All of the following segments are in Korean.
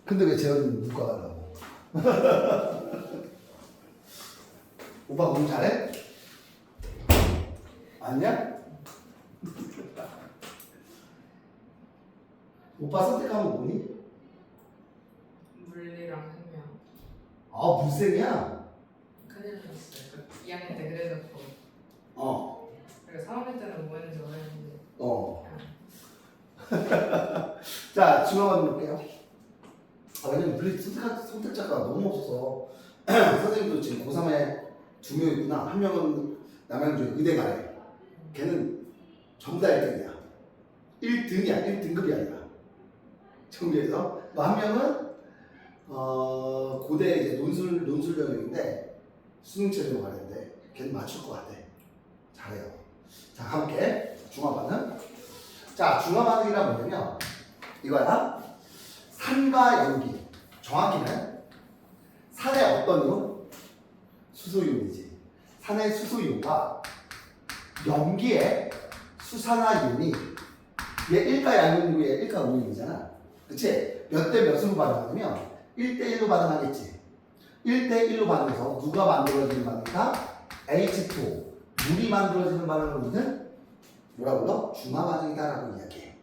근데 왜 재현이는 문과 가려고? 오빠 공부 잘해? 아니야? 오빠 선택하면 뭐니? 물리랑 생명. 아, 물생이야? 큰일 났어요. 2학년 때 그래놓고. 그래서 3학년 때는 뭐 했는지 모르겠는데. 자, 중앙만 볼게요. 왜냐면 물리 선택자가 너무 없어서 선생님도 지금 고3에 2명 있구나. 한 명은 남양주 의대가래. 걔는 전부 다 1등이야. 1등이야. 1등급이 아니라. 정규에서 한 명은 고대 이제 논술 병역인데 수능 체제로 가는데 걔는 맞출 것 같아. 잘해요. 자, 함께 중화반응. 자, 중화반응이란 뭐냐면 이거야. 산과 연기. 정확히는 산의 어떤 이온? 수소이온이지. 산의 수소이온과 연기의 수산화이온이 얘 1가 양이온이고 얘 1가 무이온이잖아. 그치? 몇 대 몇으로 반응하냐면 1대1로 반응하겠지. 1대1로 반응해서 누가 만들어지는 반응이다? H2O. 물이 만들어지는 반응을 우리는 뭐라고 불러? 중화반응이다라고 이야기해.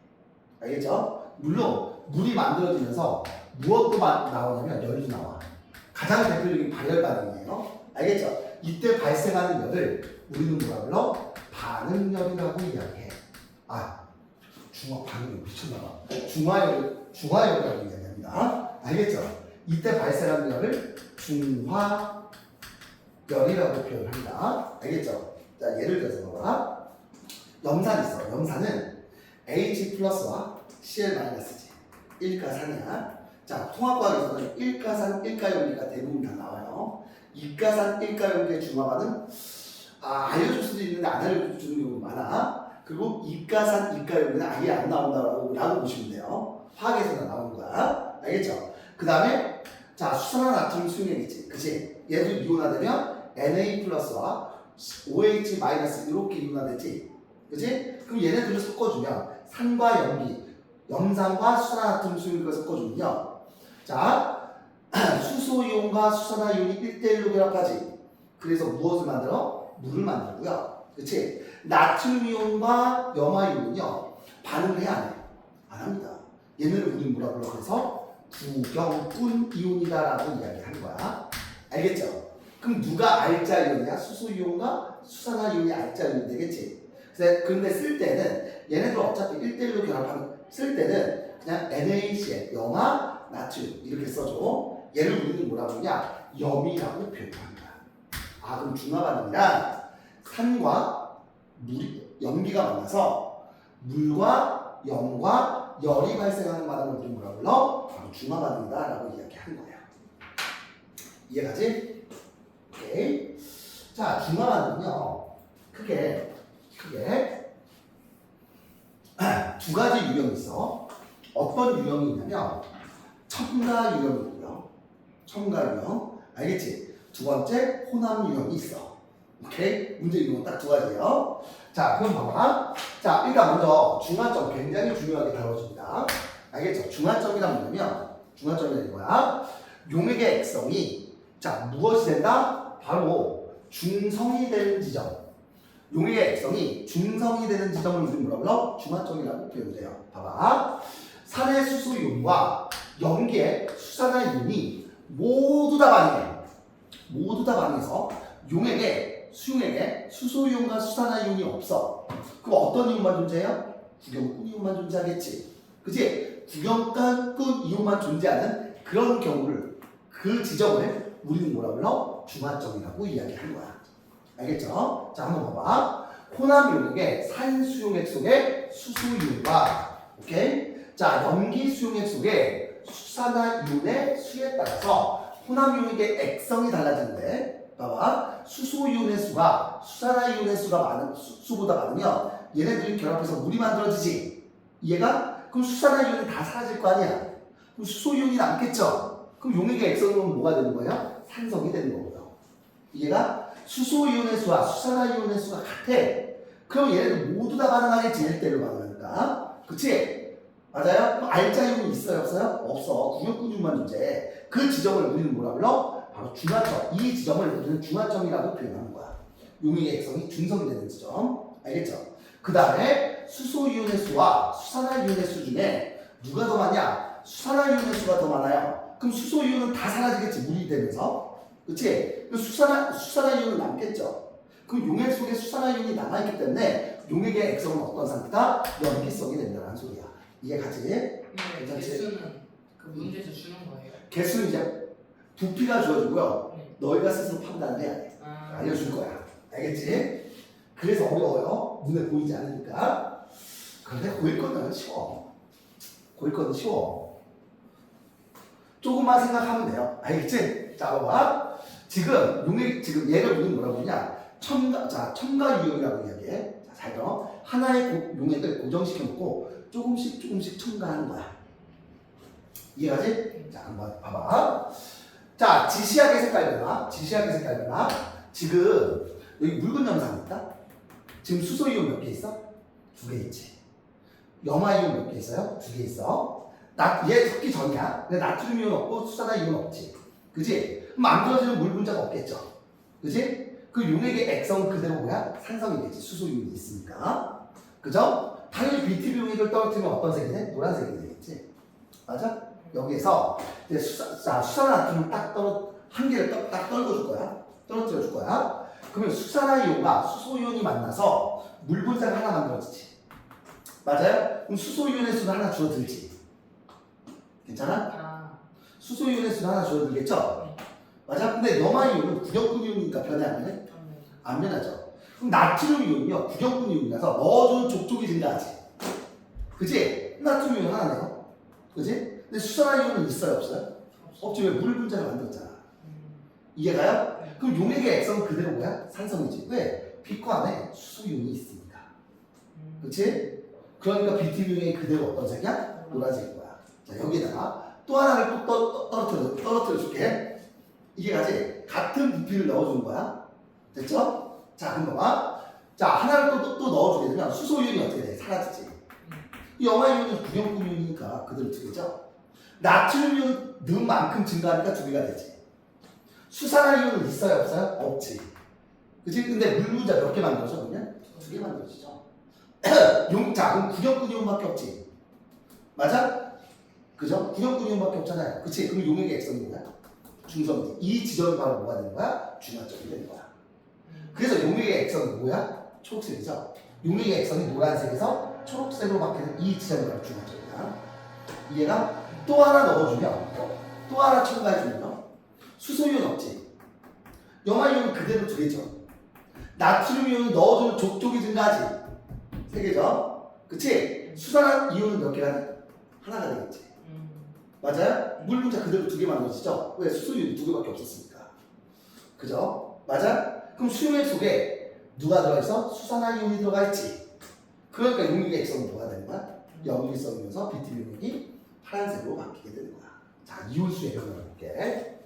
알겠죠? 물론 물이 만들어지면서 무엇도 나오냐면 열이 나와. 가장 대표적인 발열 반응이에요. 알겠죠? 이때 발생하는 열을 우리는 뭐라 불러? 반응열이라고 이야기해. 중화 반응이 미쳤나봐. 중화열이라고 이야기합니다. 알겠죠? 이때 발생하는 열을 중화열이라고 표현합니다. 알겠죠? 자, 예를 들어서 봐봐. 염산 있어. 염산은 H 플러스와 Cl 마이너스지. 1가산이야. 자, 통합과학에서는 1가산, 1가연기가 대부분 다 나와요. 2가산, 1가연기의 중화반응 알려줄 수도 있는데 안 알려주는 경우가 많아. 그리고 2가산, 2가연기는 아예 안 나온다고 보시면 돼요. 화학에서는 나오는 거야. 알겠죠? 그 다음에 자, 수산화 나트륨 수용액이지. 그치? 얘도 이온화되면 Na 플러스와 OH 마이너스 이렇게 이온화되지. 그치? 그럼 얘네들을 섞어주면 산과 연기, 염산과 수산화나트륨 수용액을 섞어주면요. 자, 수소이온과 수산화이온이 1대1로 결합하지. 그래서 무엇을 만들어? 물을 만들고요. 그치? 나트륨이온과 염화이온은요. 반응을 해야 안 해? 안 합니다. 얘네를 우리는 뭐라 불러? 그래서 구경꾼 이온이다라고 이야기하는 거야. 알겠죠? 그럼 누가 알자이온이야? 수소이온과 수산화이온이 알자이온이 되겠지. 그런데 쓸 때는 얘네들 어차피 1대1로 결합하는 쓸 때는 그냥 NaCl, 염화, 나트륨 이렇게 써줘. 얘를 우리는 뭐라고 하냐? 염이라고 표현합니다. 그럼 중화반응이란 산과 연기가 만나서 물과 염과 열이 발생하는 반응을 우리 뭐라고 불러? 바로 중화반응이다라고 이야기하는 거예요. 이해가지? 오케이. 자, 중화반응은요. 크게 두 가지 유형이 있어. 어떤 유형이 있냐면 첨가 유형이고요. 첨가 유형. 알겠지? 두 번째 혼합 유형이 있어. 오케이? 문제 유형은 딱 두 가지예요. 자, 그럼 봐봐. 자, 일단 먼저 중화점 굉장히 중요하게 다뤄집니다. 알겠죠? 중화점이란 뭐냐면 중화점이란 이거야. 용액의 액성이 자, 무엇이 된다? 바로 중성이 되는 지점. 용액의 액성이 중성이 되는 지점을 우리 뭐라 불러? 중화점이라고 표현돼요. 봐봐. 산의 수소이온과 연기의 수산화이온이 모두 다 반응해. 모두 다 반응해서 용액에 수용액에 수소이온과 수산화이온이 없어. 그럼 어떤 이온만 존재해요? 구경꾼 이온만 존재하겠지. 그치? 구경꾼 이온만 존재하는 그런 경우를 그 지점을 우리는 뭐라 불러? 중화점이라고 이야기하는 거야. 알겠죠? 자, 한번 봐봐. 혼합 용액의 산 수용액 속에 수소이온과 오케이? 자, 연기 수용액 속에 수산화이온의 수에 따라서 혼합 용액의 액성이 달라지는데 봐봐. 수소이온의 수가 수산화이온의 수가 수보다 많으면 얘네들이 결합해서 물이 만들어지지. 이해가? 그럼 수산화이온은 다 사라질 거 아니야. 그럼 수소이온이 남겠죠? 그럼 용액의 액성은 뭐가 되는 거예요? 산성이 되는 거고요. 이해가? 수소이온의 수와 수산화이온의 수가 같아. 그럼 얘네들 모두 다 반응하겠지. 1대1로 반응하니까. 그치? 맞아요? 그럼 알짜 이온이 있어요, 없어요? 없어. 구격근육만 존재해. 그 지점을 우리는 뭐라 불러? 바로 중화점. 이 지점을 우리는 중화점이라고 표현하는 거야. 용액의 액성이 중성이 되는 지점. 알겠죠? 그 다음에 수소이온의 수와 수산화이온의 수 중에 누가 더 많냐? 수산화이온의 수가 더 많아요. 그럼 수소이온은 다 사라지겠지, 물이 되면서. 그치? 수산화이온은 남겠죠. 그럼 용액 속에 수산화이온이 남아있기 때문에 용액의 액성은 어떤 상태다? 염기성이 된다는 소리야. 이해가지? 근데 괜찮지? 개수는 그 문제에서 주는 거예요. 개수는 이제 부피가 주어지고요. 네. 너희가 스스로 판단을 해야 돼. 아, 알려줄 거야. 알겠지? 그래서 어려워요. 눈에 보이지 않으니까. 그런데 고일 거는 쉬워. 고일 거는 쉬워. 조금만 생각하면 돼요. 알겠지? 자, 봐봐. 지금 얘를 우리는 뭐라고 하냐? 첨가 유형이라고 이야기해. 자, 잘 들어. 하나의 용액을 고정시켜 놓고 조금씩 첨가하는 거야. 이해가지? 자, 한번 봐봐. 자, 지시하게 색깔 변화. 지금 여기 묽은 염산 있다? 지금 수소이온 몇 개 있어? 2개 있지. 염화이온 몇 개 있어요? 2개 있어. 얘 섞기 전이야. 근데 나트륨 이온 없고 수산화이온 없지. 그지? 그럼 만들어지는 물 분자가 없겠죠. 그지? 그 용액의 액성 그대로 뭐야? 산성이 되지. 수소이온이 있으니까. 그죠? 당연히 BTB 용액을 떨어뜨리면 어떤 색이 돼? 노란색이 되겠지. 맞아? 여기에서 이제 수산화나트륨을 한 개를 딱 떨궈줄 거야. 떨어뜨려 줄 거야. 그러면 수산화이온과 수소이온이 만나서 물 분자가 하나 만들어지지. 맞아요? 그럼 수소이온의 수는 하나 줄어들지. 괜찮아? 아, 수소이온의 수는 하나 줄어들겠죠? 맞아? 근데 염화이온은 구격근이온이니까 변해 안 변해? 안 변하죠. 그럼 나트륨 이온이요. 구격근이온이라서 넣어주는 족족이 증가하지. 그지? 나트륨 이온 하나네요. 그지? 근데 수산화이온은 있어요, 없어요? 없지. 왜 물 분자를 만들었잖아. 이해가요? 네. 그럼 용액의 액성은 그대로 뭐야? 산성이지. 왜? 빛과 안에 수소이온이 있으니까. 그치? 그러니까 BTB 용액이 그대로 어떤 색이야? 노란색인 거야. 자, 여기다가 또 하나를 또 떨어뜨려 줄게. 이게 가지? 같은 부피를 넣어주는 거야. 됐죠? 자, 그럼 봐봐. 자, 하나를 또 넣어주게 되면 수소이온이 어떻게 돼? 사라지지. 이 염화이온은 구형분이오니까 그대로 두겠죠? 나트륨 이온 넣은 만큼 증가하니까 2개가 되지. 수산화이온은 있어요, 없어요? 없지. 그치? 근데 물 분자 몇 개 만들어져, 그러면? 2개 만들어지죠. 자, 그럼 구형근이온밖에 없지. 맞아? 그죠? 구형근이온밖에 없잖아요. 그치? 그럼 용액의 액성이 뭐야? 중성이지. 이 지점이 바로 뭐가 되는 거야? 중화점이 되는 거야. 그래서 용액의 액성이 뭐야? 초록색이죠? 용액의 액성이 노란색에서 초록색으로 바뀌는 이 지점이 바로 중화점이야. 이해가? 또 하나 넣어주면, 또 하나 첨가해주면 수소이온 없지. 염화이온은 그대로 2개죠. 나트륨 이온은 넣어주면 족족이 증가하지. 3개죠. 그치? 수산화이온은 몇 개가 돼? 하나가 되겠지. 맞아요? 물 분자 그대로 2개 만들어지죠? 왜? 수소이온이 2개밖에 없었으니까. 그죠? 맞아? 그럼 수용액 속에 누가 들어있어? 수산화이온이 들어가 있지. 그러니까 용액의 액성은 뭐가 되는 거야? 염기성이면서 BTB 용액이 파란색으로 바뀌게 되는 거야. 자, 이온수의 변화를 볼게.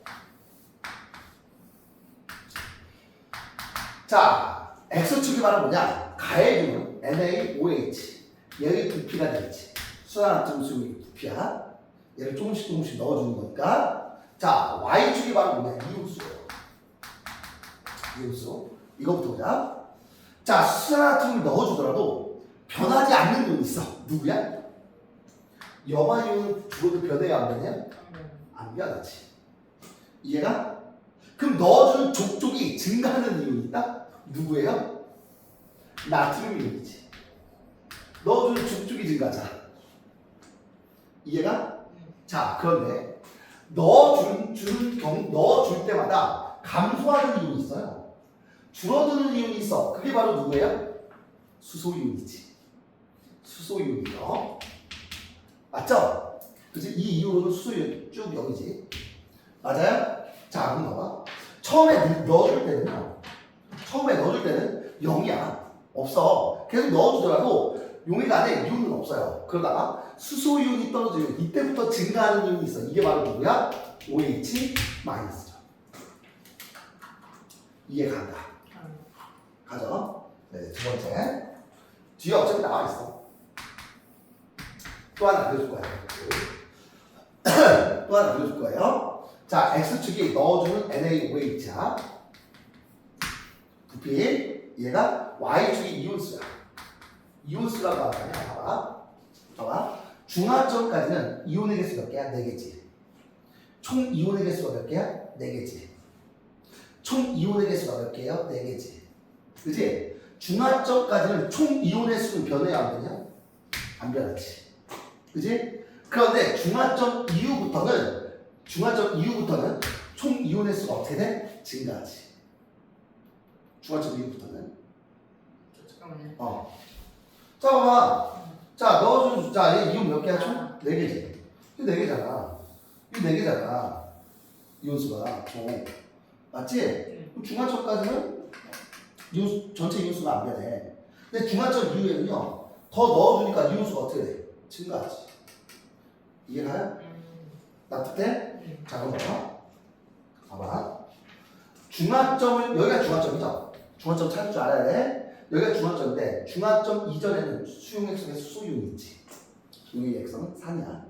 자, 엑소축이 바로 뭐냐? 가해균은 NaOH. 얘의 부피가 되겠지. 수산화나트륨 수용액 부피야. 얘를 조금씩 넣어주는 거니까. 자, Y축이 바로 뭐냐? 이온수예요. 이온수. 이거부터 보자. 자, 수산화나트륨을 넣어주더라도 변하지 않는 이온이 있어. 누구야? 염화이온은 죽어도 변해요, 안 변해요? 안 변하지. 이해가? 그럼 넣어주는 족족이 증가하는 이온이 있다? 누구예요? 나트륨 이온이지. 넣어주는 족족이 증가하잖아. 이해가? 자, 그런데 넣어줄 때마다 감소하는 이온이 있어요. 줄어드는 이온이 있어. 그게 바로 누구예요? 수소이온이지. 수소이온이요. 맞죠? 그치? 이 이후로는 수소이온 쭉 여기지. 맞아요? 자, 그럼 봐봐. 처음에 넣어줄 때는 0이야. 없어. 계속 넣어주더라도 용액 안에 이온은 없어요. 그러다가 수소이온이 떨어지면 이때부터 증가하는 이온이 있어. 이게 바로 누구야? OH-죠. 이해간다. 가죠? 네, 두 번째. 뒤에 어차피 나와 있어. 또 하나 그려줄 거야. 또 하나 그려줄 거예요. 자, X축이 넣어주는 NaOH야. 부피. 얘가 Y축이 이온수야. 이온수라고 하잖아. 봐봐. 봐봐. 중화점까지는 이온의 개수 몇 개야? 4개지. 총 이온의 개수가 몇 개야? 4개지. 총 이온의 개수가 몇 개예요? 4개지. 그지? 중화점까지는 총 이온의 수는 변해야 안 되냐? 안 변하지. 그지? 그런데 중화점 이후부터는 총 이온의 수가 어떻게 돼? 증가하지. 중화점 이후부터는. 잠깐만요. 자, 봐봐. 자, 넣어준, 자, 얘 이온 몇 개야? 총? 4개지. 이거 4개잖아. 이거 4개잖아. 이온수가. 맞지? 그럼 중화점까지는 전체 이온수가 안 변해. 근데 중화점 이후에는요, 더 넣어주니까 이온수가 어떻게 돼? 증가하지. 이해가요? 납득돼? 자, 그럼 봐봐. 중화점을, 여기가 중화점이죠? 중화점 찾을 줄 알아야 돼. 여기가 중화점인데, 중화점 이전에는 수용액성에 수소이온이 있지. 용의 액성은 산이야.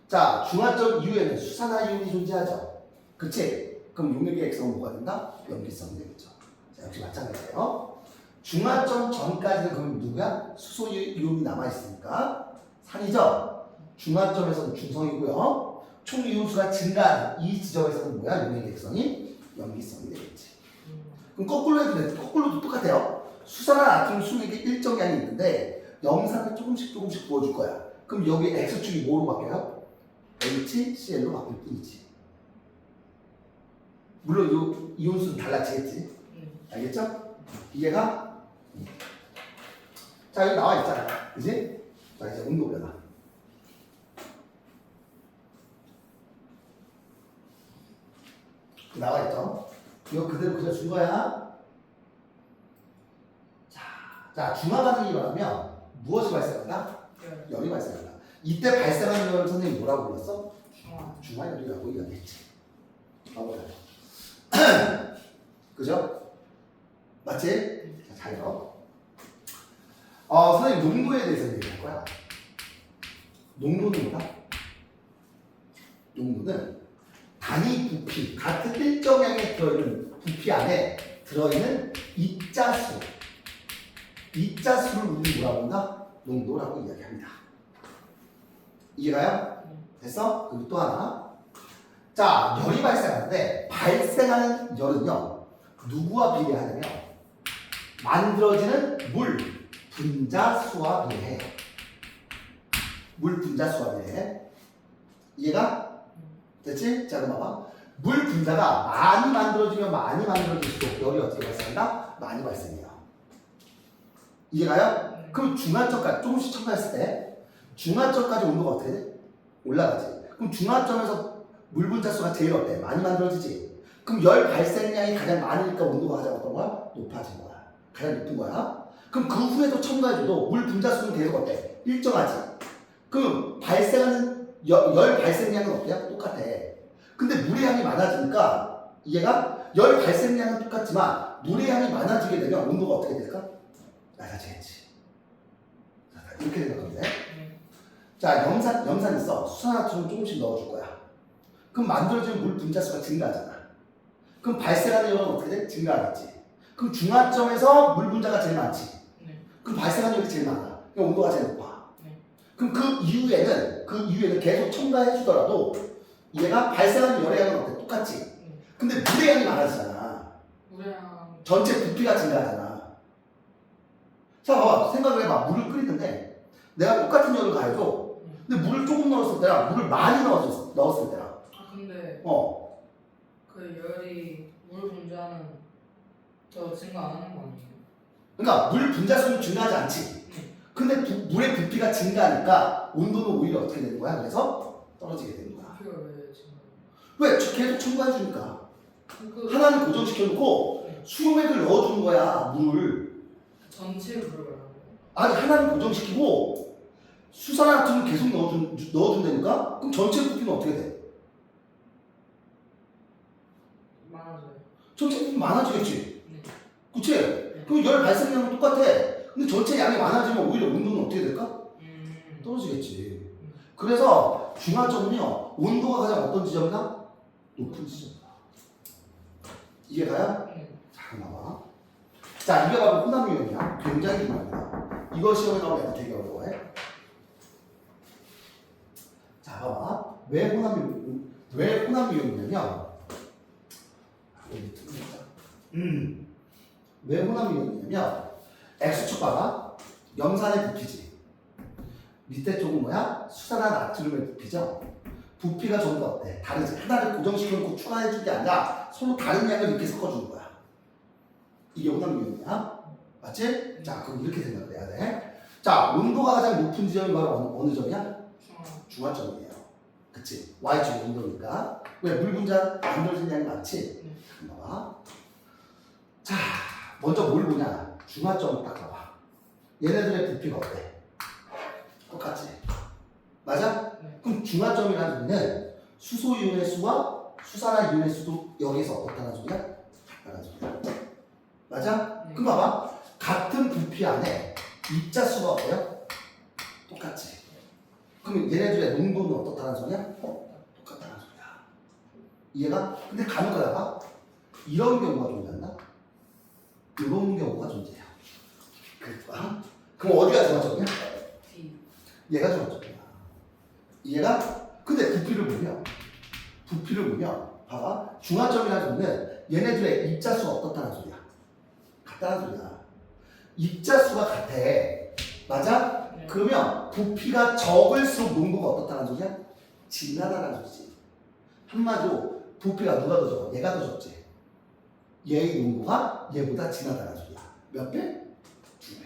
자, 중화점 이후에는 수산화이온이 존재하죠. 그치? 그럼 용액의 액성은 뭐가 된다? 염기성이 되겠죠. 자, 역시 마찬가지예요. 중화점 전까지는 그럼 누구야? 수소이온이 남아있으니까 산이죠? 중화점에서는 중성이고요. 총 이온수가 증가하는 이 지점에서는 뭐야? 용액의 액성이 염기성이 되겠지. 그럼 거꾸로 해도 돼. 거꾸로도 똑같아요. 수산화 나트륨 수액이 일정량이 있는데 염산을 조금씩 부어줄 거야. 그럼 여기 X축이 뭐로 바뀌어요? HCl로 바뀔 뿐이지. 물론 이 이온수는 달라지겠지. 알겠죠? 이해가? 자, 여기 나와 있잖아. 그지? 자, 이제 온도 변화. 나와 있죠? 이거 그대로 그려준 거야. 자, 중화 반응이 일어나면 무엇이 발생한다? 열이 발생한다. 이때 발생하는 열을 선생님이 뭐라고 불렀어? 중화열이라고 이야기했지. 봐보자. 그죠? 맞지? 자, 잘 들어. 선생님 농도에 대해서 얘기할 거야. 농도는 뭐다? 농도는 단위 부피, 같은 일정량에 들어있는 부피 안에 들어있는 입자수를 우리 뭐라고 한다? 농도라고 이야기합니다. 이해가요? 됐어? 그리고 또 하나. 자, 열이 발생하는데 발생하는 열은요, 누구와 비례하냐면 만들어지는 물 분자수와 비례해. 물 분자수와 비례해. 이해가? 됐지? 자, 그럼 봐봐. 물 분자가 많이 만들어질수록 열이 어떻게 발생한다? 많이 발생해요. 이해가요? 그럼 중화점까지 조금씩 첨가했을 때 중화점까지 온도가 어떻게 돼? 올라가지. 그럼 중화점에서 물 분자수가 제일 어때? 많이 만들어지지. 그럼 열 발생량이 가장 많으니까 온도가 가장 어떤 거야? 높아진 거야. 가장 높은 거야. 그럼 그 후에도 첨가해줘도 물 분자수는 계속 어때? 일정하지. 그럼 발생하는 열 발생량은 어때요? 똑같아. 근데 물의 양이 많아지니까 얘가 열 발생량은 똑같지만 물의 양이 많아지게 되면 온도가 어떻게 될까? 낮아지겠지. 이렇게 생각하면 돼. 자, 염산 있어. 수산화투를 조금씩 넣어줄 거야. 그럼 만들어지는 물 분자수가 증가하잖아. 그럼 발생하는 열은 어떻게 돼? 증가하겠지. 그럼 중화점에서 물 분자가 제일 많지. 그럼 발생하는 열이 제일 많아. 그럼 온도가 제일 높아. 그럼 그 이후에는 계속 첨가해 주더라도 얘가 발생하는 열의 양은 어때? 똑같지. 근데 물의 양이 많아지잖아. 전체 부피가 증가하잖아. 자, 봐봐. 생각을 해봐. 물을 끓이는데 내가 똑같은 열을 가해줘. 근데 물을 조금 넣었을 때랑 물을 많이 넣었을 때랑. 근데 그 열이 물 분자는 더 증가 안 하는 거 아니에요? 그러니까 물 분자수는 증가하지 않지. 근데 물의 부피가 증가하니까 온도는 오히려 어떻게 되는 거야? 그래서 떨어지게 되는 거야. 부피가 왜 증가? 왜? 계속 첨가해 주니까. 하나는 고정시켜놓고 수용액을 넣어주는 거야. 물. 전체를 물어봐요. 아니, 하나는 고정시키고 수산화투를 계속 넣어준다니까? 그럼 전체 부피는 어떻게 돼? 많아져요. 전체 부피 많아지겠지. 네. 그치? 그럼 열 발생량은 똑같아. 근데 전체 양이 많아지면 오히려 온도는 어떻게 될까? 떨어지겠지. 그래서 중화점은요 온도가 가장 어떤 지점이다? 높은 지점이다. 이해가요? 자, 나와. 자, 이게 바로 혼합 유형이야. 굉장히 중요합니다. 이거 시험에 나오면 애들 되게 어려워해. 자, 봐봐. 왜 혼합 유형이냐면, 왜 혼합 유형이냐면, X축 봐봐. 염산에 부피지. 밑에 쪽은 뭐야? 수산화 나트륨에 부피죠. 부피가 전부 다 어때? 다르지. 하나를 고정시켜놓고 추가해주는 게 아니라 서로 다른 양을 이렇게 섞어주는 거야. 이게 혼합 유형이야. 맞지? 자, 그럼 이렇게 생각을 해야 돼. 자, 온도가 가장 높은 지점이 바로 어느 점이야? 중화점이에요. 그치? Y축 온도니까. 왜? 물 분자 만들어진 양이 많지? 봐봐. 자, 먼저 뭘 보냐? 중화점을 딱 봐봐. 얘네들의 부피가 어때? 똑같지? 맞아? 그럼 중화점이라는 소리는 수소 이온의 수와 수산화 이온의 수도 여기서 어떻다는 소리야? 같다는 소리야. 맞아? 그럼 봐봐. 같은 부피 안에 입자수가 어때요? 똑같지? 그럼 얘네들의 농도는 어떻다는 소리야? 똑같다는 소리야. 이해가? 근데 간혹 가다가 이런 경우가 존재한다? 이런 경우가 존재해요. 그럼 어디가 중화점이야? 얘가 중화점이야. 이해가? 근데 부피를 보면 봐봐. 중화점이라는 소리는 얘네들의 입자수가 어떻다는 소리야? 같다는 소리야. 입자수가 같아. 맞아? 그러면 부피가 적을수록 농도가 어떻다는 소리야? 진하다는 소리지. 한마디로 부피가 누가 더 적어? 얘가 더 적지. 얘의 농도가 얘보다 진하다는 소리야. 몇 배? 2배.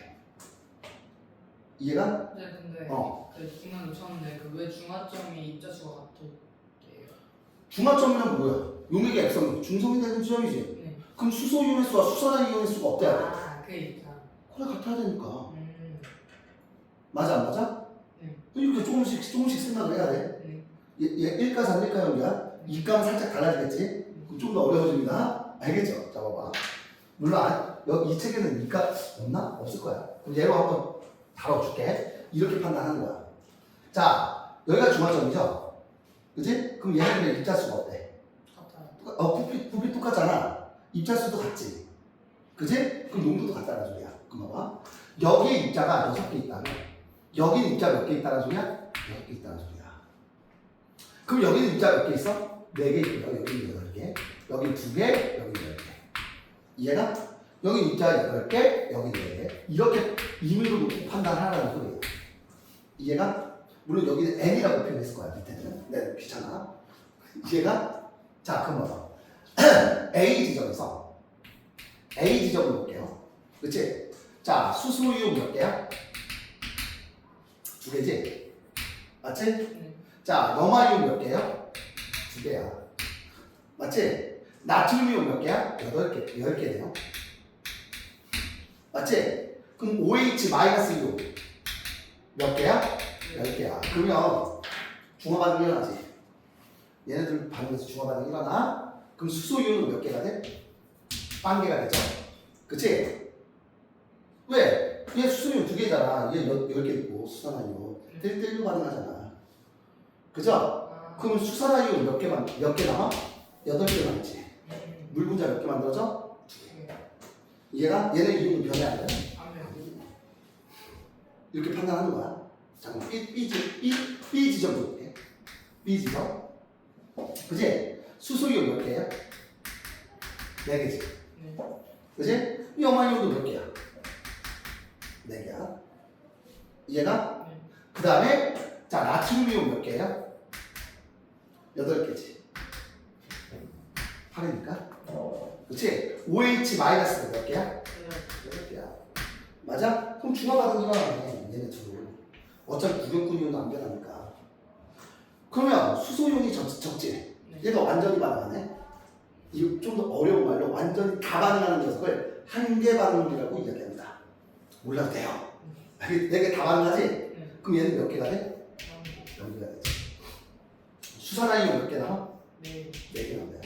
이해가? 네, 근데 그 중간 놓쳤는데 그 왜 중화점이 입자수가 같을게요? 중화점이란 뭐야? 용액의 액성이 중성이 되는 지점이지. 네. 그럼 수소 이온의 수와 수산화 이온의 수가 어때야 돼? 아, 그 입자. 그래 같아야 되니까. 맞아 안 맞아? 네. 이렇게 조금씩 생각을 해야 돼. 네. 얘 1가 3, 1가 0이야. 2가는 살짝 달라지겠지? 그럼 좀 더 어려워집니다. 알겠죠? 자 봐봐. 물론 여기 이 책에는 2가 없나? 없을 거야. 그럼 얘로 한번 다뤄줄게. 이렇게 판단하는 거야. 자, 여기가 중화점이죠? 그치? 그럼 얘네들의 입자수가 어때? 같아요. 부피 똑같잖아. 입자수도 같지? 그치? 그럼 농도도 같다는 소리야. 그럼 봐봐. 여기에 입자가 6개 있다면 여기는 입자 몇 개 있다는 소리야? 6개 있다는 소리야. 그럼 여기는 입자 몇 개 있어? 4개 있고요. 여기는 8개. 여기 2개, 여기 10개. 이해가? 여기 입자 8개, 여기 4개. 이렇게 임의로 놓고 판단하라는 소리예요. 이해가? 물론 여기는 n이라고 표현했을 거야, 밑에는. 네, 귀찮아. 이해가? 자, 그럼 봐봐. A 지점을 볼게요. 그치? 자, 수소이온 몇 개야? 2개지? 맞지? 네. 자, 염화이온 몇 개야? 2개야. 맞지? 나트륨이온 몇 개야? 10개네요. 맞지? 그럼 OH-이온 몇 개야? 10개야. 그러면 중화 반응이 일어나지. 얘네들 반응에서 중화 반응이 일어나. 그럼 수소 이온은 몇 개가 돼? 1개가 되죠. 그치? 왜? 얘 수소 이온 2개잖아. 얘 10개 있고 수산화 이온 1대1로 반응하잖아. 그죠? 그럼 수산화 이온 몇 개 남아? 8개 남지. 물 분자 몇 개 만들어져? 2개. 얘가 얘네 이온은 변해 안 돼? 이렇게 판단하는 거야. 잠깐만, B 지점 볼게. B 지점. 그지? 수소이온 몇 개야? 4개지. 네. 그지? 염화이온도 몇 개야? 4개야. 이해가? 네. 그 다음에, 자, 나트륨이온 몇 개야? 8개지. 8이니까? 그치? OH- 몇 개야? 8개야. 맞아? 그럼 중화 반응이 일어나네. 얘네 둘. 어차피 구경꾼 이온도 안 변하니까. 그러면 수소이온이 적지? 얘가 완전히 반응하네? 이거 좀 더 어려운 말로 완전히 다 반응하는 녀석을 한계 반응이라고 이야기합니다. 몰라도 돼요. 4개 다 반응하지? 네. 그럼 얘는 몇 개가 돼? 0개가 되지. 수산화이온 몇 개 남아? 네. 4개 남아요.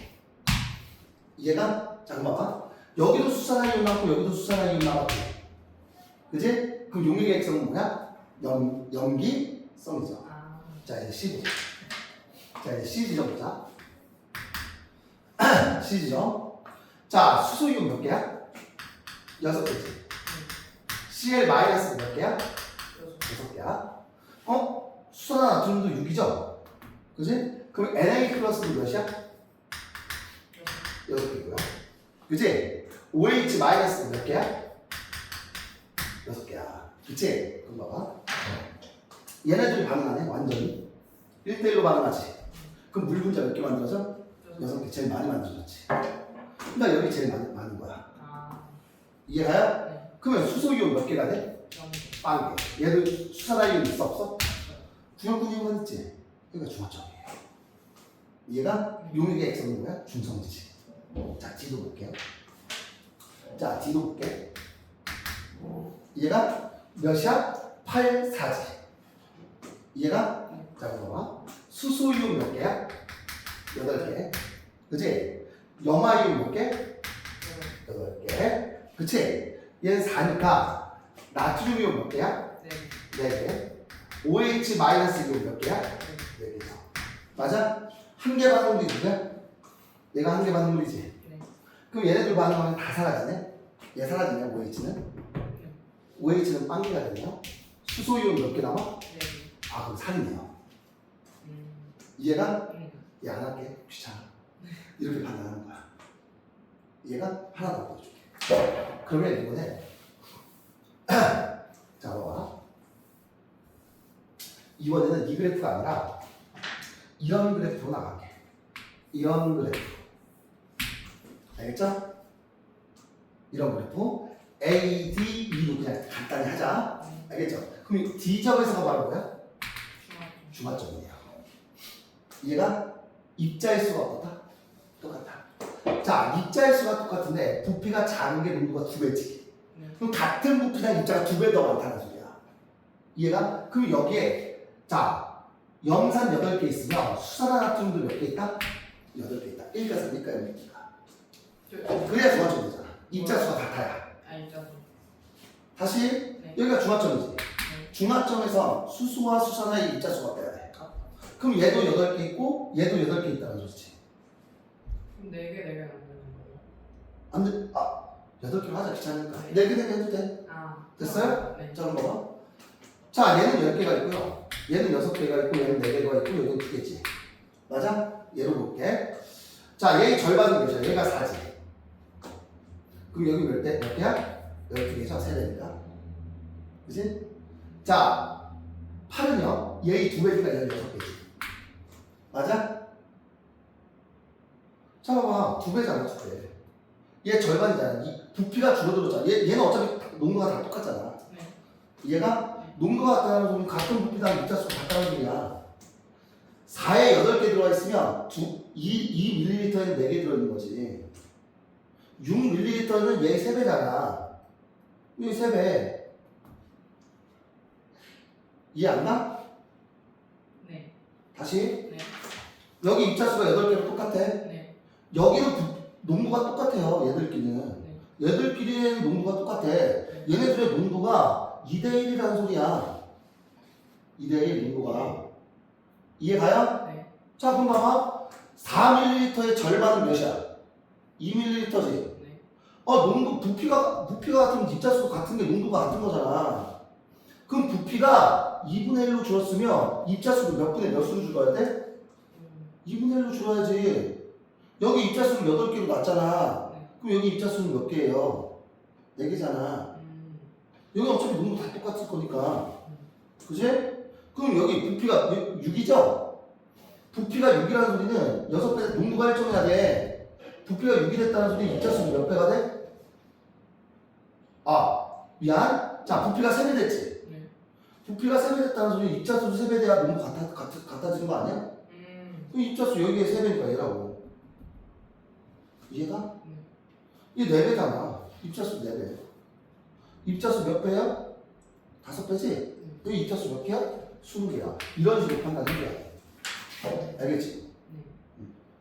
이해가? 잠깐만 봐. 여기도 수산화이온 남고 여기도 수산화이온 남았고. 그지? 그럼 용액의 액성은 뭐야? 염기, 썸이죠. 아. 자 이제 C 보자. 자 이제 C 지점 보자. C 지점. 자 수소이온 몇 개야? 6개지. Cl 마이너스 몇 개야? 6개야. 수소나 나트륨도 6이죠? 그지? 그럼 Na 플러스도 몇이야? 6개고요. 그지? OH 마이너스는 몇 개야? 6개야. 그치? 그럼 봐봐. 얘네들이 반응하네, 완전히. 1대1로 반응하지. 그럼 물 분자 몇 개 만들어져? 6개. 제일 많이 만들어졌지. 그러니까 여기 제일 많은 거야. 아. 이해가요? 네. 그러면 수소이온 몇 개가 돼? 0개. 빵 개. 얘도 수산화이온 있어, 없어? 구형군이온만 있지. 그러니까 중화점이에요. 얘가 용액의 액성인 거야? 중성이지. 자, D도 볼게요. 자, D도 볼게. 얘가 몇이야? 8, 4지. 얘가 자, 봐봐. 수소이온 몇 개야? 8개. 그치? 염화이온 몇 개? 8개. 그치? 얘는 4니까 나트륨이온 몇 개야? 네. 4개. OH 마이너스 이온 몇 개야? 4개죠. 맞아? 한 개 반응물이 누구야? 얘가 한 개 반응물이지. 네. 그럼 얘네들 반응하면 다 사라지네? 얘 사라지냐, OH는? OH는 빵개가 되네요. 수소이온 몇 개 남아? 네. 아, 그럼 살이네요. 음. 얘가 음. 얘 안 할게. 귀찮아. 이렇게 판단하는 거야. 얘가 하나 더 보여줄게. 그러면 이번에 자, 봐봐. 이번에는 이 그래프가 아니라 이런 그래프로 나갈게. 이런 그래프. 알겠죠? 이런 그래프. A, D, E로 그냥 간단히 하자. 알겠죠? 그럼 D점에서가 바로 뭐야? 중화점이에요. 얘가 입자일수가 어떻다? 똑같다. 자, 입자일수가 똑같은데 부피가 작은 게 농도가 2배지. 그럼 같은 부피당 입자가 2배 더 많다는 소리야. 이해가? 그럼 여기에 자, 염산 8개 있으면 수산화나트륨도 몇 개 있다? 8개 있다. 1가 3니까 6니까. 그래야 중화점이 되잖아. 입자수가 같아야. 알죠. 다시 네. 여기가 중화점이지. 네. 중화점에서 수소와 수산화의 입자수가 어때야 돼? 그럼 얘도 8개 있고 얘도 8개 있다는 소리지. 그럼 4개 만드는 거예요? 안 돼. 아, 8개로 하자. 귀찮으니까. 네. 4개 되면 해도 돼. 아. 됐어요? 네. 자, 그럼 봐봐. 자, 얘는 10개가 있고요. 얘는 6개가 있고 얘는 4개가 있고 얘는 2개지. 맞아? 얘로 볼게. 자, 얘의 절반은 몇이야? 얘가 4지. 그럼 여기 몇 개야? 12개죠? 3배니까. 그치? 자, 8은요? 얘의 2배니까 얘는 6개지. 맞아? 자, 봐봐. 2배잖아, 2배. 얘 절반이잖아. 이 부피가 줄어들었잖아. 얘는 어차피 농도가 다 똑같잖아. 네. 얘가 농도가 같다는 소리는 같은 부피당 입자수가 같다는 소리야. 4에 8개 들어가 있으면 2ml에는 4개 들어있는 거지. 6ml는 얘 3배잖아. 얘 3배. 이해 안 가? 네. 다시. 네. 여기 입자수가 8개로 똑같아. 네. 여기는 농도가 똑같아요. 얘들끼리는. 네. 얘들끼리는 농도가 똑같아. 얘네들의 농도가 2대1이라는 소리야. 2대1 농도가. 이해 가요? 네. 자, 그럼 봐봐. 4ml의 절반은 몇이야? 2ml지. 네. 농도, 부피가 같으면 입자수가 같은 게 농도가 같은 거잖아. 그럼 부피가 2분의 1로 줄었으면 입자수도 몇 분의 몇으로 줄어야 돼? 2분의 1로 줄어야지. 여기 입자수는 8개로 놨잖아. 네. 그럼 여기 입자수는 몇 개예요? 4개잖아. 여기 어차피 농도 다 똑같을 거니까. 그지? 그럼 여기 부피가 6이죠? 부피가 6이라는 소리는 6배, 농도가 1.해야 돼. 부피가 6이 됐다는 소리는 입자수는 몇 배가 돼? 아, 미안. 자, 부피가 3배 됐지? 네. 부피가 3배 됐다는 소리는 입자수도 3배 돼야 농도 같아지는 거 아니야? 그럼 입자수 여기에 3배니까 얘라고. 이해가? 이게 4배잖아. 입자수 4배. 입자수 몇 배야? 5배지? 여기 입자수 몇 개야? 20개야. 이런 식으로 판단해줘야 돼. 알겠지?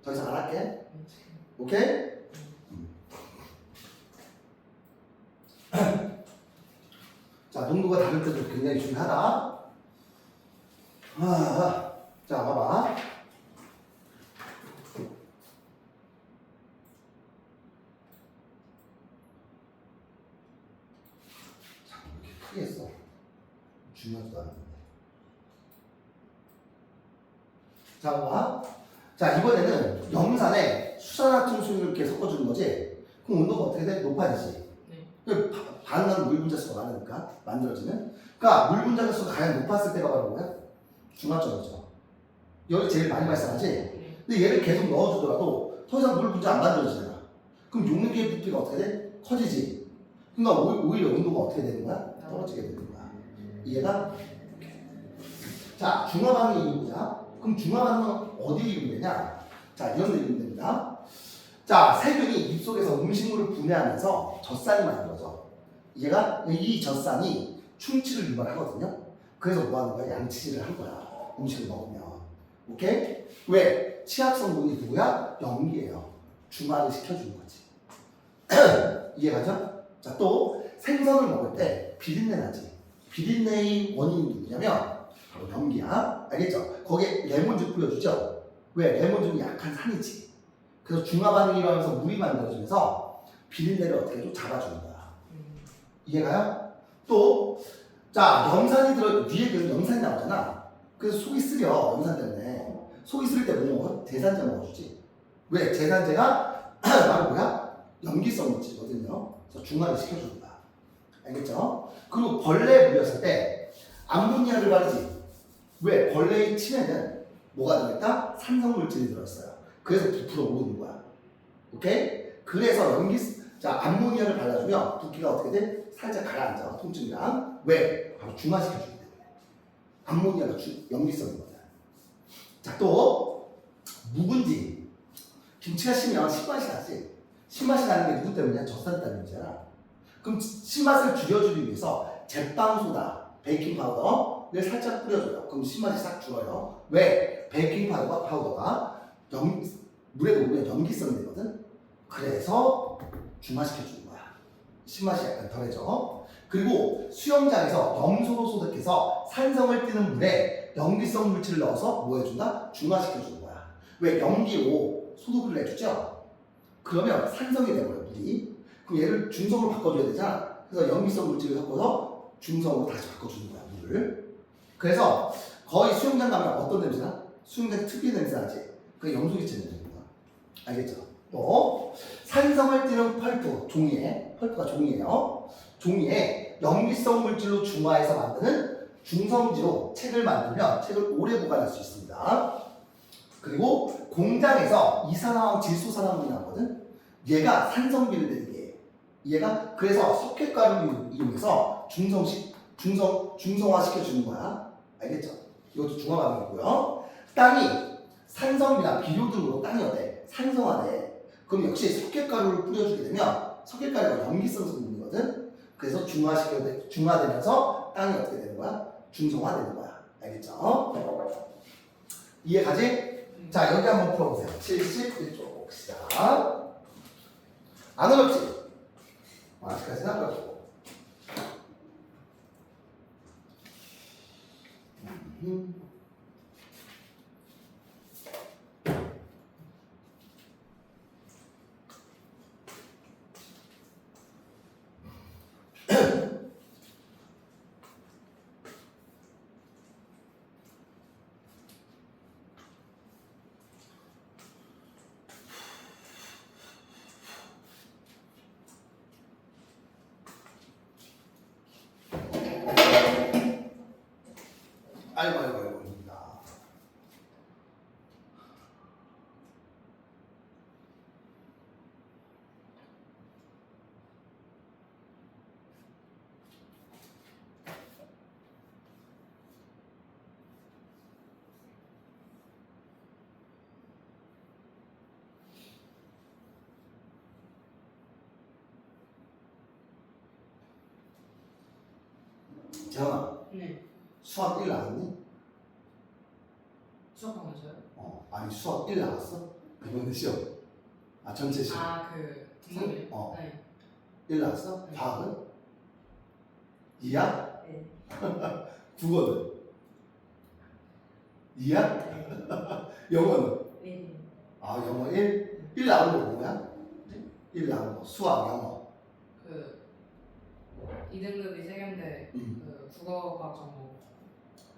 더 이상 안 할게. 오케이? 자, 농도가 다를 때도 굉장히 중요하다. 자, 봐봐. 자, 이렇게 크게 했어. 중요하지도 않은데. 자, 봐봐. 자, 이번에는 염산에 수산화탄소를 이렇게 섞어주는 거지. 그럼 온도가 어떻게 돼? 높아지지. 네. 반응하는 물 분자수가 많으니까 만들어지는. 그러니까 물 분자수가 가장 높았을 때가 바로 뭐야? 중화점이죠. 여기 제일 많이 발생하지. 네. 근데 얘를 계속 넣어주더라도 더 이상 물 분자 안 만들어지잖아. 그럼 용기의 부피가 어떻게 돼? 커지지. 그러니까 오히려 온도가 어떻게 되는 거야? 떨어지게 되는 거야. 이해가? 자, 중화 반응의 이유자. 그럼 중화 반응은 어디에 이용되냐? 자, 이런 데 이용됩니다. 자, 세균이 입속에서 음식물을 분해하면서 젖산이 만들어져. 얘가 이 젖산이 충치를 유발하거든요. 그래서 뭐 하는 거야? 양치질을 한 거야. 음식을 먹으면. 오케이? 왜? 치약 성분이 누구야? 염기예요. 중화를 시켜주는 거지. 이해가죠? 자, 또 생선을 먹을 때 비린내 나지. 비린내의 원인이 누구냐면 바로 염기야. 알겠죠? 거기에 레몬즙 뿌려주죠? 왜? 레몬즙이 약한 산이지. 그래서 중화 반응이 일어나면서 물이 만들어지면서 비린내를 어떻게 좀 잡아주는 거야. 이해가요? 또, 자, 염산이 위에 그 염산이 나오잖아. 그래서 속이 쓰려, 염산 때문에. 속이 쓰릴 때 뭐 먹어? 제산제 먹어주지. 왜? 제산제가 바로 뭐야? 염기성 물질이거든요. 그래서 중화를 시켜주는 거야. 알겠죠? 그리고 벌레에 물렸을 때 암모니아를 바르지. 왜? 벌레의 침에는 뭐가 들어있다? 산성물질이 들어있어요. 그래서 부풀어 오르는 거야. 오케이? 그래서 자, 암모니아를 발라주면 붓기가 어떻게 돼? 살짝 가라앉아. 통증이랑. 왜? 바로 중화시켜주기 때문에. 암모니아가 염기성이거든. 자, 또 묵은지. 김치가 시면 신맛이 나지. 신맛이 나는 게 누구 때문이야? 젖산 때문이잖아. 그럼 신맛을 줄여주기 위해서 제빵소다, 베이킹 파우더를 살짝 뿌려줘요. 그럼 신맛이 싹 줄어요. 왜? 베이킹 파우더가 물에 녹으면 염기성이 되거든. 그래서 중화시켜주는 거야. 신맛이 약간 덜해져. 그리고 수영장에서 염소로 소독해서 산성을 띠는 물에 염기성 물질을 넣어서 뭐 해준다? 중화시켜주는 거야. 왜? 염기로 소독을 해주죠? 그러면 산성이 돼버려, 물이. 그럼 얘를 중성으로 바꿔줘야 되잖아. 그래서 염기성 물질을 섞어서 중성으로 다시 바꿔주는 거야, 물을. 그래서 거의 수영장 가면 어떤 냄새나? 수영장 특유의 냄새 나지? 그게 염소기체 냄새인 거야. 알겠죠? 또 산성을 띠는 펄프, 종이에, 펄프가 종이에요. 종이에 염기성 물질로 중화해서 만드는 중성지로 책을 만들면 책을 오래 보관할 수 있습니다. 그리고 공장에서 이산화황 질소산화물이 나오거든. 얘가 산성비를 내게. 얘가 그래서 석회가루를 이용해서 중성화 시켜주는 거야. 알겠죠? 이것도 중화 반응이고요. 땅이 산성비나 비료 등으로 땅이 어때? 산성화돼. 그럼 역시 석회가루를 뿌려주게 되면 석회가루가 염기성 성분이거든. 그래서 중화되면서 땅이 어떻게 되는 거야? 중성화되는 거야. 알겠죠? 이해가지? 자, 여기 한번 풀어보세요. 71쪽 시작. 안 어렵지? 아직까지는 안 어렵고. 아이고입니다. 재현아, 네. 수학 1 나왔니? 수업하면서요? 아니 수학 1 나왔어? 이번에 시험. 전체 시험. 등급이요? 네. 1 나왔어? 네. 과학은? 2야? 네. 국어는? 2야? 네. 영어는? 네. 아, 영어 1? 1 나온 거 뭐야? 1 나온 거. 수학, 영어. 그 2등급이 3개인데 그 국어 과학 전공.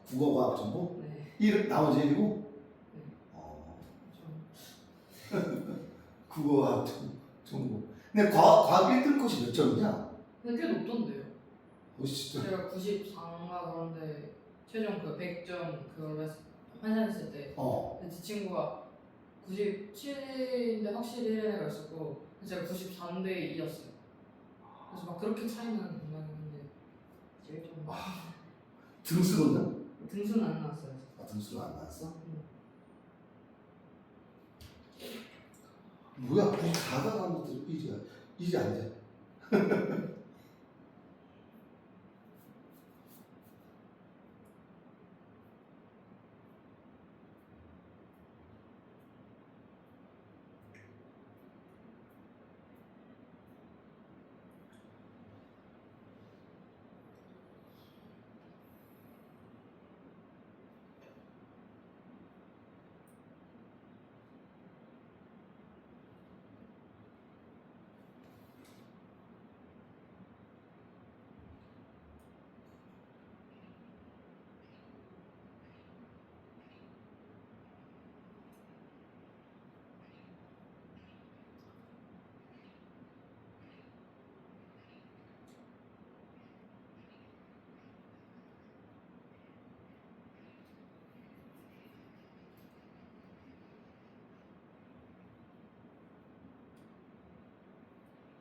국어, 과학, 정보? 네. 1 나머지 1이고? 네. 좀. 국어, 과학, 정보. 근데 과학 1등 컷이 몇 점이냐? 근데 꽤 높던데요. 진짜. 제가 94인가 그런데 최종 그 100점 그걸 환산했을 때 근데 제 친구가 97인데 확실히 1인 애가 있었고 제가 94인데 2였어요. 그래서 막 그렇게 차이는 안 나긴 한데 제일 좀 등수로는? 등수는 안 나왔어요. 아, 등수는 안 나왔어? 응. 뭐야, 94가 나왔는데 1이야. 1이 안 돼.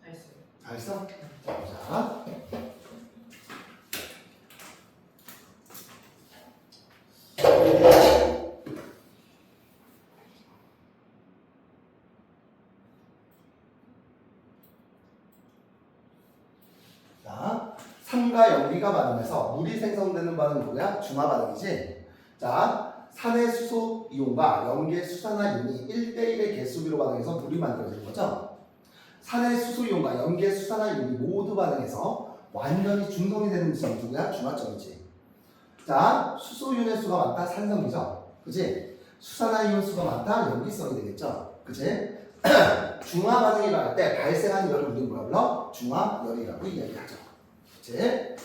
다 했어요. 다 했어? 자, 자, 산과 연기가 반응해서 물이 생성되는 반응은 뭐야? 중화 반응이지? 자, 산의 수소 이온과 연기의 수산화이온이 1대1의 개수비로 반응해서 물이 만들어지는 거죠? 산의 수소 이온과 연기의 수산화이온이 모두 반응해서 완전히 중성이 되는 지점이 누구야? 중화점이지. 자, 수소 이온의 수가 많다? 산성이죠? 그치? 수산화이온 수가 많다? 연기성이 되겠죠? 그치? 중화 반응이 일어날 때 발생하는 열을 우리는 뭐라 불러? 중화열이라고 이야기하죠. 그치?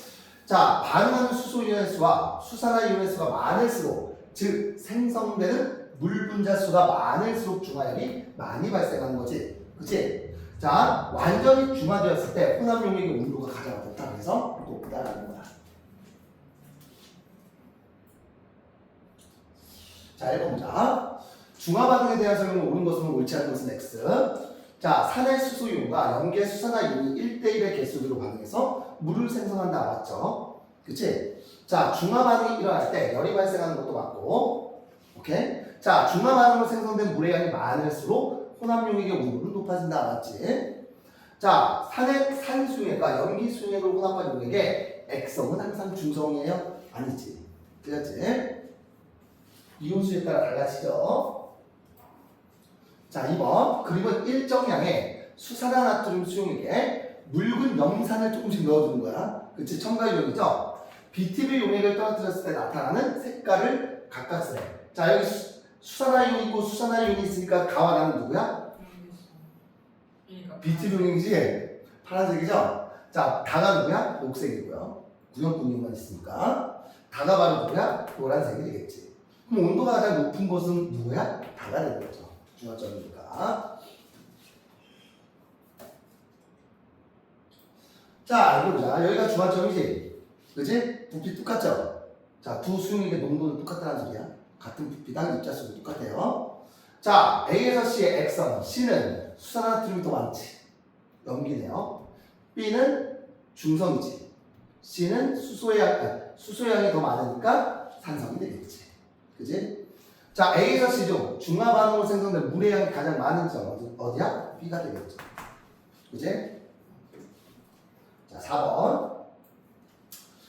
자, 반응하는 수소 이온의 수와 수산화이온의 수가 많을수록, 즉 생성되는 물 분자 수가 많을수록 중화열이 많이 발생하는 거지. 그치? 자, 완전히 중화되었을 때 혼합 용액의 온도가 가장 높다. 그래서 높다라는 거야. 자, 읽어보자. 중화 반응에 대한 설명은 옳은 것은 옳지 않은 것은 X. 자, 산의 수소 이온과 연기의 수산화이온이 1대1의 개수비로 반응해서 물을 생성한다. 맞죠? 그치? 자, 중화 반응이 일어날 때 열이 발생하는 것도 맞고, 오케이? 자, 중화 반응으로 생성된 물의 양이 많을수록 혼합 용액의 온도는 높아진다. 맞지? 자, 산 수용액과 연기 수용액을 혼합한 용액의 액성은 항상 중성이에요? 아니지. 틀렸지? 이온수에 따라 달라지죠. 자, 2번. 그림은 일정량의 수산화나트륨 수용액에 묽은 염산을 조금씩 넣어주는 거야. 그치? 첨가이온이죠? BTB 용액을 떨어뜨렸을 때 나타나는 색깔을 각각 쓰래. 자, 여기 수산화이온 있고 수산화이온이 있으니까 가와 나는 누구야? BTB 용액이지? 파란색이죠? 자, 다가 누구야? 녹색이고요. 구형분용만 있으니까. 다가 바로 누구야? 노란색이 되겠지. 그럼 온도가 가장 높은 것은 누구야? 다가 되는 거죠. 중화점이니까. 자, 이거 보자. 여기가 중화점이지? 그지? 부피 똑같죠? 자, 두 수용액의 농도는 똑같다는 소리야. 같은 부피당 입자수도 똑같아요. 자, A에서 C의 액성. C는 수산화나트륨이 더 많지. 염기네요. B는 중성이지. C는 수소양이 더 많으니까 산성이 되겠지. 그지? 자, A에서 C 중 중화 반응으로 생성된 물의 양이 가장 많은 지점 어디야? B가 되겠죠. 그지? 자, 4번.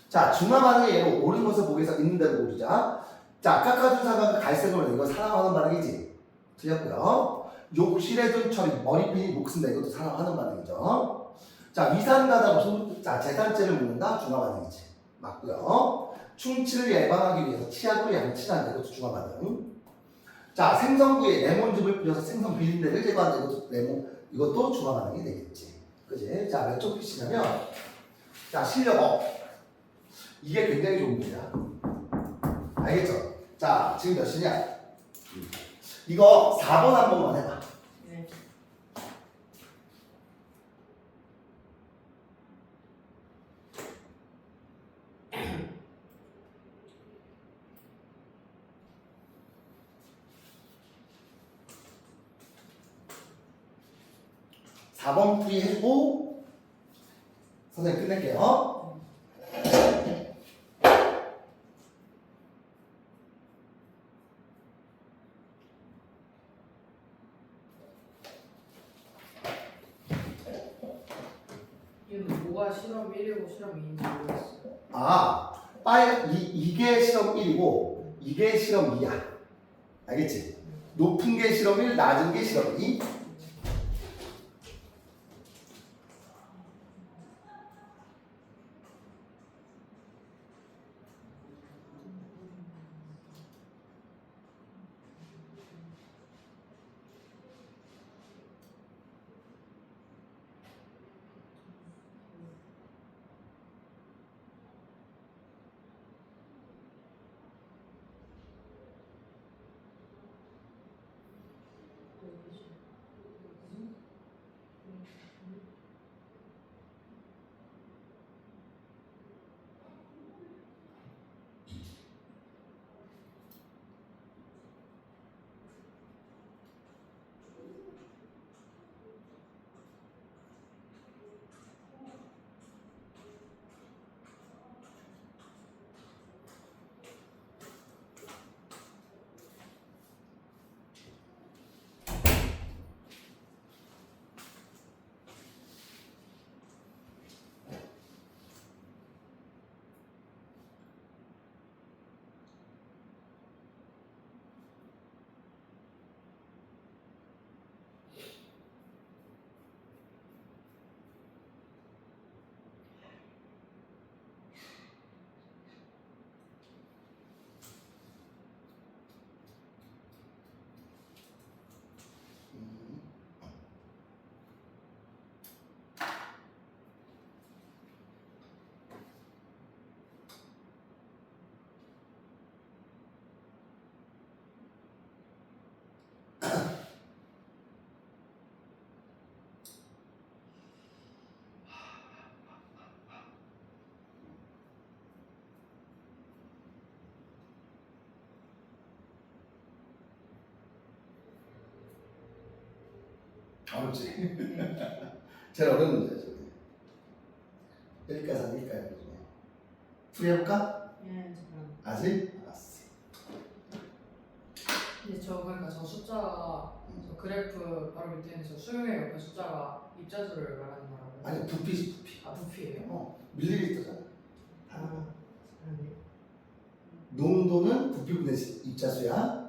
자, 중화 반응의 예로 옳은 것을 보기 위해서 있는 대로 고르자. 자, 깎아준 사과가 갈색으로 이거 사랑하는 반응이지. 틀렸고요. 욕실에 둔 철이 머리핀이 녹슨다. 이것도 사랑하는 반응이죠. 자, 위산가다로 재산죄를 묻는다. 중화 반응이지. 맞고요. 충치를 예방하기 위해서 치약으로 양치한다. 이것도 주관받음. 자, 생선구이에 레몬즙을 뿌려서 생선 비린내를 제거한다. 이것도 주관 반응이 되겠지. 그지? 자, 몇 쪽 필수냐면, 자, 실력어. 이게 굉장히 좋은 문제야. 알겠죠? 자, 지금 몇 시냐? 이거 4번 한 번만 해봐. 네. 사 번 풀이 해주고 선생님 끝낼게요. 얘는 뭐가 실험 1이고 실험 2인지 모르겠어요. 아, 이게 실험 1이고 이게 실험 2야. 알겠지? 높은 게 실험 1, 낮은 게 실험 2. 어렵지. 제일 어려운 문제야, 저게. 여기까지 하니까요. 풀이해볼까? 네, 잠깐. 아직? 알았어. 근데 그러니까 저 숫자가 저 그래프 바로 밑에 있는 저 수용의 옆에 숫자가 입자수를 말하는 거라고요? 아니, 부피지, 부피. 아 부피예요? 밀리리터잖아. 아, 아니. 농도는 부피분의 입자수야.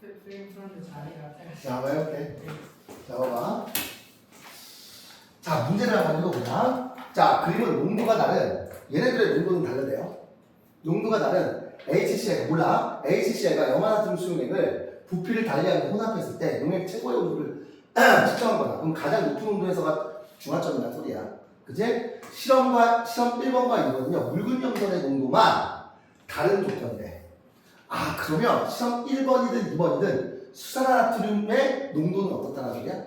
프레임 풀었는데 자리가 제가 자, 한번 해볼게. 자, 봐봐. 자, 문제를 한번 읽어보자. 자, 그림은 농도가 다른, 얘네들의 농도는 다르대요. 농도가 다른 HCl, 몰라. HCl과 염화나트륨 수용액을 부피를 달리하게 혼합했을 때 용액 최고의 온도를 측정한 거야. 그럼 가장 높은 온도에서가 중화점이란 소리야. 그지? 실험 1번과 2번은요, 묽은 염전의 농도만 다른 조건이래. 아, 그러면 실험 1번이든 2번이든 수산화나트륨의 농도는 어떻다는 소리야?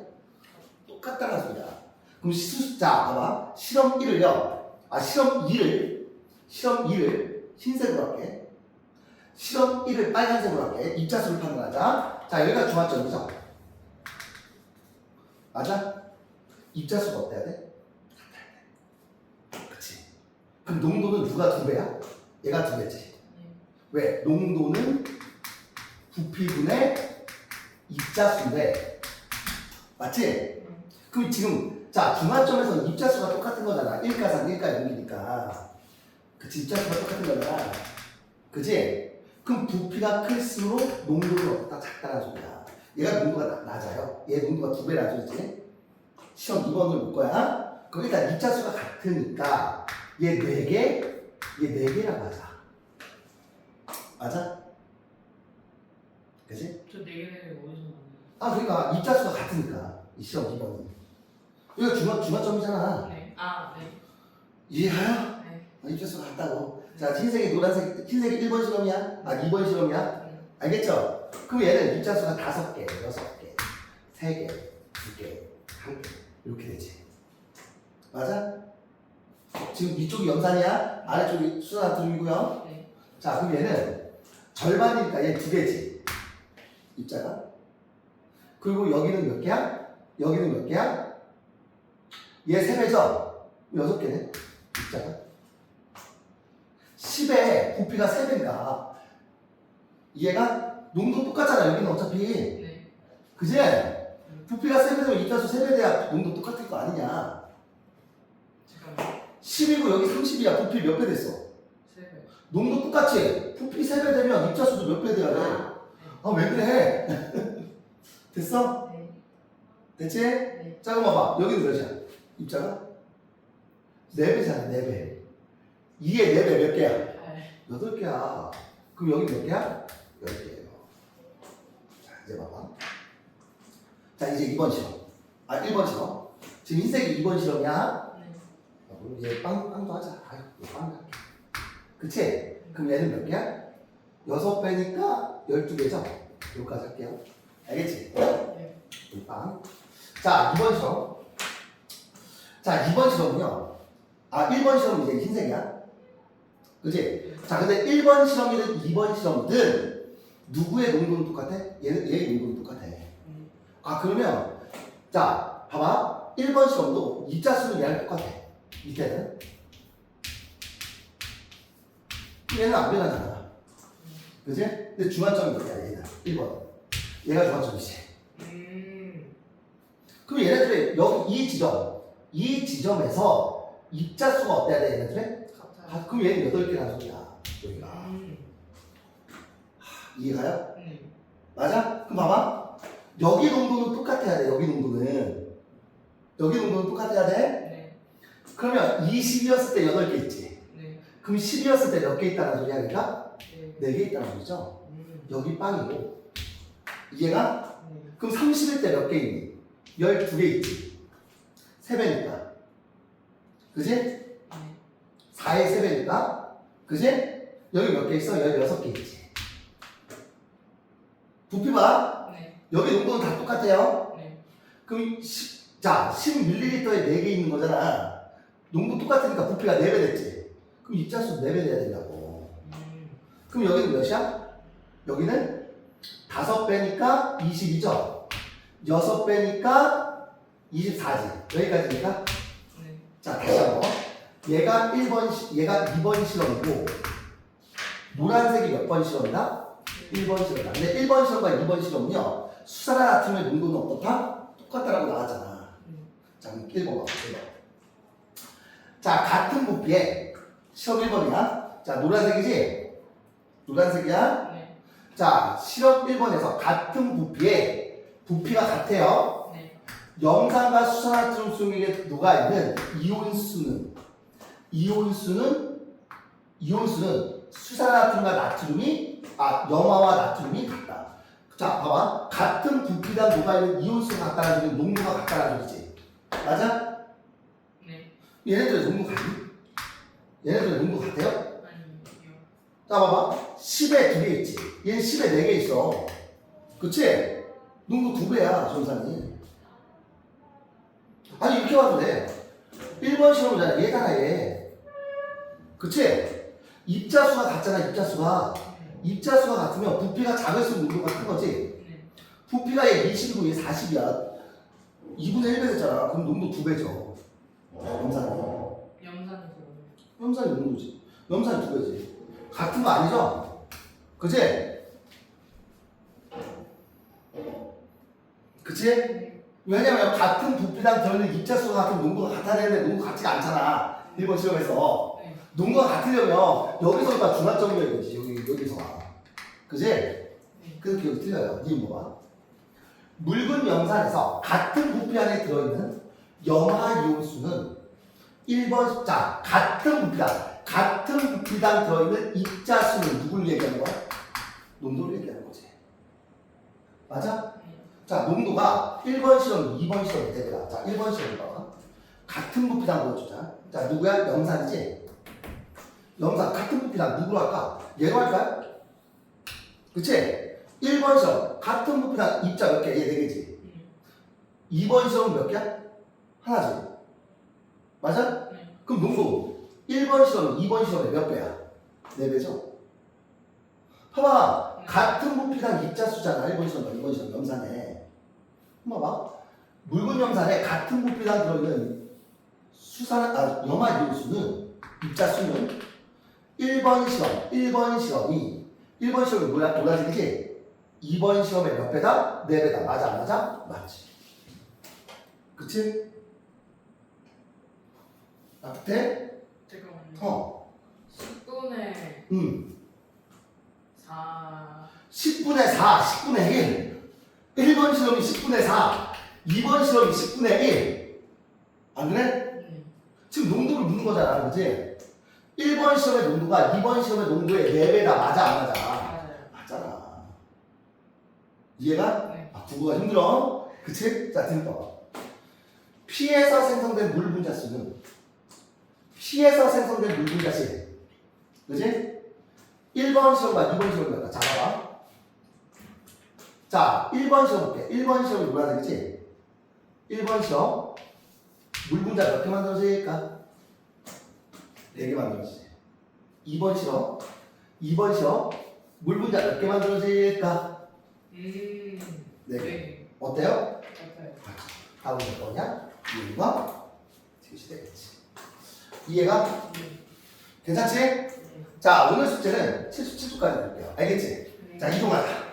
똑같다는 소리야. 그럼 자, 봐봐. 실험 1을요. 실험 2를 흰색으로 할게. 실험 1을 빨간색으로 할게. 입자수를 판단하자. 자, 여기가 중화점이죠. 맞아? 입자수가 어때야 돼? 그치. 그럼 농도는 누가 2배야? 얘가 2배지. 왜? 농도는 부피분의 입자수인데, 맞지? 그럼 지금 자, 중화점에서는 입자수가 똑같은 거잖아. 1가 3, 1가 0이니까. 그치, 입자수가 똑같은 거잖아. 그치? 그럼 부피가 클수록 농도는 어떻다? 작다는 소리야. 얘가 농도가 낮아요. 얘 농도가 2배 낮아지지? 시험 2번을 볼 거야. 그럼 일단 입자수가 같으니까 얘 4개, 얘 4개라고 하자. 맞아? 그치? 저 4개를 어디서 만나요? 그러니까 입자수가 같으니까 이 시험 2번은 여기가 중화점이잖아. 네. 네. 이해해요? 네. 입자수가 같다고. 자, 흰색이 노란색, 흰색이 1번 실험이야? 2번 실험이야? 알겠죠? 그럼 얘는 입자수가 5개, 6개, 3개, 2개, 1개 이렇게 되지. 맞아? 지금 이쪽이 염산이야? 아래쪽이 수산나트륨이고요. 네. 자, 그럼 얘는 절반이니까 얘 2개지. 입자가. 그리고 여기는 몇 개야? 여기는 몇 개야? 얘 3배죠? 6개네. 입자가. 10에 부피가 3배인가. 얘가 농도 똑같잖아. 여기는 어차피. 네. 그지? 부피가 3배되면 입자수 3배 돼야 농도 똑같을 거 아니냐. 잠깐만. 10이고 여기 30이야. 부피 몇 배 됐어? 3배. 농도 똑같지? 부피 3배 되면 입자수도 몇 배 돼야 돼? 왜 그래? 됐어? 네. 됐지? 네. 자, 그럼 봐봐. 여기는 몇이야? 입자가? 4배잖아, 4배. 2에 4배 몇 개야? 8개야. 그럼 여기 몇 개야? 10개예요. 자, 이제 봐봐. 자, 이제 2번 실험. 1번 실험. 지금 흰색이 2번 실험이야. 네. 그럼 얘 빵도 하자. 빵도 할게. 그치? 그럼 얘는 몇 개야? 6배니까 12개죠? 여기까지 할게요. 알겠지? 네. 빵. 자, 2번 실험. 자, 2번 실험은요. 1번 실험은 이제 흰색이야. 그치? 자, 근데 1번 실험이든 2번 실험이든 누구의 농도는 똑같아? 얘의 농도는 똑같아. 그러면, 자, 봐봐. 1번 실험도 입자수는 얘랑 똑같아. 밑에는. 얘는 안 변하잖아. 그치? 근데 중화점이 뭐야, 얘는? 1번. 얘가 중화점이지. 그럼 얘네들의 여기 이 지점에서 입자수가 어때야 돼, 얘네들의? 같아요. 그럼 얘는 8개라는 소리야, 여기가. 이해가요? 맞아? 그럼 봐봐. 여기 농도는 똑같아야 돼, 여기 농도는. 여기 농도는 똑같아야 돼? 네. 그러면 20이었을 때 8개 있지. 네. 그럼 10이었을 때 몇 개 있다는 소리야, 그러니까? 네. 4개 있다는 소리죠? 여기 빵이고. 이해가? 네. 그럼 30일 때 몇 개 있니? 12개 있지. 3배니까. 그지? 네. 4에 3배니까. 그지? 여기 몇 개 있어? 16개 있지. 부피 봐. 네. 여기 농도는 다 똑같아요. 네. 그럼 10ml에 4개 있는 거잖아. 농도 똑같으니까 부피가 4배 됐지. 그럼 입자수 4배 돼야 된다고. 그럼 여기는 몇이야? 여기는 5배니까 20이죠. 6배니까 24지. 여기까지니까. 네. 자, 다시 한번. 얘가 2번 실험이고, 노란색이 몇 번 실험이다? 1번 실험이다. 근데 1번 실험과 2번 실험은요, 수산화나트륨의 농도는 어떻다? 똑같다라고 나왔잖아. 자, 그럼 1번 봐. 1번. 자, 같은 부피에, 시험 1번이야. 자, 노란색이지? 노란색이야. 네. 자, 실험 1번에서 같은 부피가 같아요. 네. 염산과 수산화탄 속에 녹아있는 이온수는 수산화탄과 염화와 나트륨이 같다. 자, 봐봐. 같은 부피당 녹아있는 이온수가 같다는 소리는 농도가 같다는 소리지. 맞아? 네. 얘네들의 농도 같니? 얘네들의 농도 같아요? 아니요. 자, 봐봐. 10에 2개 있지. 얘는 10에 4개 있어. 그치? 농도 2배야, 전산이. 아니, 이렇게 봐도 돼. 1번 시험이잖아. 얘잖아, 얘. 그치? 입자수가 같잖아, 입자수가 같으면 부피가 작을수록 농도가 큰 거지? 네. 부피가 얘 20이고 얘 40이야. 2분의 1배 됐잖아. 그럼 농도 2배죠. 염산이. 염산에서. 염산이 농도지. 염산이 2배지. 같은 거 아니죠? 그치? 그치? 네. 왜냐면 같은 부피당 들어있는 입자수가 같은 농도가 같아야 되는데 농도가 같지가 않잖아. 1번 시험에서. 네. 농도가 같으려면 여기서가 중화점이어야 되지. 여기서가. 그치? 네. 그래서 기억이 틀려요. 니은 봐봐. 묽은 염산에서 같은 부피 안에 들어있는 염화이온수는 1번, 자, 같은 부피당 들어있는 입자수는 누굴 얘기하는 거야? 농도를 얘기하는 거지. 맞아? 네. 자, 농도가 1번 시험, 2번 시험에 대비라. 자, 1번 시험에 봐봐. 같은 부피당 보여주자. 자, 누구야? 염산이지? 염산, 같은 부피당 누구로 할까? 얘로 할까요? 그치? 1번 시험, 같은 부피당 입자 몇 개? 얘 4개지? 2번 시험은 몇 개야? 하나지? 맞아? 네. 그럼 농도 1번 시험, 2번 시험에 몇 배야? 4배죠? 봐봐. 같은 부피당 입자 수잖아. 1번 시험, 2번 시험 염산에. 한번 봐봐. 묽은 염산에 같은 부피당 들어있는 염화이온수는 입자 수는 1번 시험이 뭐야? 노란색이지? 2번 시험에 몇 배다? 4배다. 맞아, 안 맞아? 맞지. 그치? 앞에? 잠깐만요. 10분의 4. 10분의 4, 10분의 1. 1번 실험이 10분의 4, 2번 실험이 10분의 1. 안 그래? 네. 지금 농도를 묻는 거잖아, 그치? 1번 시험의 농도가 2번 시험의 농도의 4배다. 맞아, 안 맞아? 맞아요. 맞잖아. 이해가? 네. 국어가 힘들어. 그치? 자, 들어봐. 피에서 생성된 물 분자수는 그치? 1번 시험과 2번 시험을 갖다 잡아봐. 자, 1번 시험 볼게. 1번 시험이 뭐라 되겠지? 1번 시험 물 분자 몇 개 만들어질까? 4개 만들어지지. 2번 시험 물 분자 몇 개 만들어질까? 4개. 네. 어때요? 같아요. 답은 몇 번이야? 2번 뜻이 되겠지. 이해가? 네. 괜찮지? 네. 자, 오늘 숙제는 77초까지 할게요. 알겠지? 네. 자, 이동하자.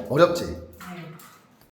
어렵지?